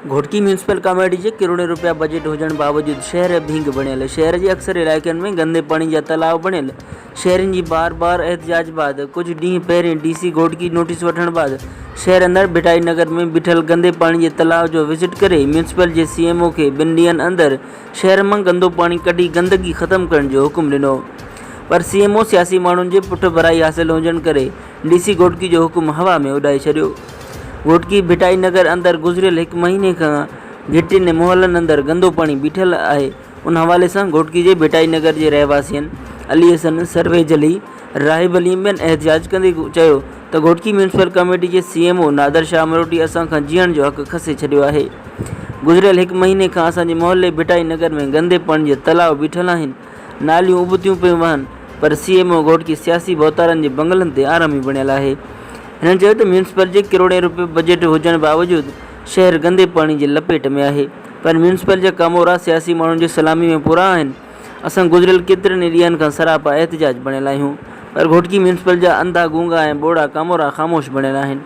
Ghotki municipal committee जे करोड़ों रुपया budget हुजण बावजूद शहर भींग बणियल। शहर के अक्सर इलाइक़नि में गंदे पानी जा तलाव बणियल। शहरनि जी बार बार एहतजाज बाद कुछ ॾींहं पहिरियों डीसी घोटकी नोटिस वठण बाद शहर अंदर भिटाई नगर में बीठल गंदे पानी के तलाव जो विजिट करे म्यूनिसिपल जे सीएमओ के 2 ॾींहनि अंदर शहर में गंदो पानी कढी गंदगी ख़त्म करण जो हुकुम ॾिनो, पर सीएमओ सियासी माण्हुनि जे पुठ भराई हासिल हुजण करे डीसी घोटकी जो हुकुम हवा में उॾाए छॾियो। घोटकी भिटाई नगर अंदर गुज़रियल 1 महीने का घिटिन मोहल्लनि अंदर गंदो पानी बीठल है। उन हवाले से घोटकी के भिटाई नगर के रहवासियन अली हसन, सरवेज अली, राहिब अली ॿियनि एहतजाज कंदे चयो त घोटकी म्यूनिसिपल कमेटी के सीएमओ नादर शाह मरोटी असां खां जीअण जो हक़ खसे छॾियो आहे। गुज़रियल 1 महीने का असांजे मोहल्ले भिटाई नगर में गंदे पानी के तलाव बीठल आहिनि, नालियूं उबतियूं पियूं वहनि, पर सीएमओ घोटकी सियासी भोतारनि जे बंगलनि ते आरामी बणियल आहे। हिननि चयो त म्यूनिसिपल जे करोड़े रुपए बजट हुजण बावजूद शहर गंदे पानी की लपेट में है, पर म्यूनिसिपल जा कामोरा सियासी माण्हुनि जी सलामी में पूरा आहिनि। असां गुज़रियल केतिरनि ॾींहनि खां सरापा एहतजाज बणियल आहियूं, पर घोटकी म्यूनिसिपल जा अंधा गूंगा ऐं बोड़ा कामोरा ख़ामोश बणियल आहिनि।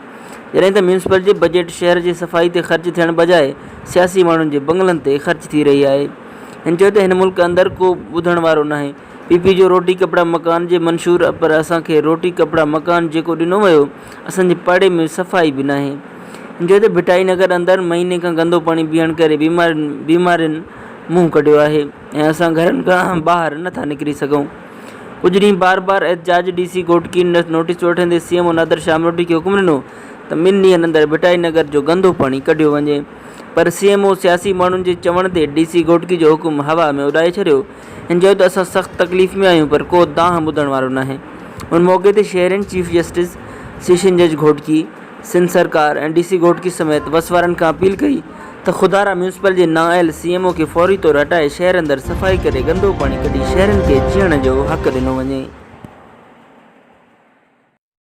जॾहिं त म्यूनिसिपल जे बजट शहर जी सफ़ाई ते ख़र्च थियण बजाए सियासी माण्हुनि जे बंगलनि ते ख़र्च थी रही आहे। हिन चयो त हिन मुल्क अंदर को ॿुधण वारो न आहे। पीपी जो रोटी कपड़ा मकान जे मंशूर, पर असांखे रोटी कपड़ा मकान जेको ॾिनो वियो असांजे पाड़े में सफ़ाई बि न आहे। हिन चयो त भिटाई नगर अंदर महीने खां गंदो पानी बीहण करे बीमारियुनि मुंहुं कढियो आहे ऐं असां घरनि खां ॿाहिरि नथा निकिरी सघूं। कुछ ॾींहं बार बार एहतजाज डीसी घोटकी नोटिस वठंदे सीएमओ नादर शाह मरोटी खे हुकुम ॾिनो त 2 ॾींहनि अंदर भिटाई नगर जो गंदो पानी कढियो वञे, पर सीएमओ सियासी माण्हुनि जे चवण ते डीसी घोटकी जो हुकुम हवा में उॾाए छॾियो। हिन चयो त असां सख़्तु तकलीफ़ में आहियूं, पर को दांह ॿुधण वारो न आहे। उन मौक़े ते शहरनि चीफ जस्टिस, सेशन जज घोटकी, सिंध सरकार ऐं डीसी घोटकी समेत बस वारनि खां अपील कई त खुदारा म्यूनिसिपल जे नाअहल सीएमओ खे फौरी तौर हटाए शहर अंदर सफ़ाई करे गंदो पानी कढी शहरनि खे जीअण जो हक़ ॾिनो वञे।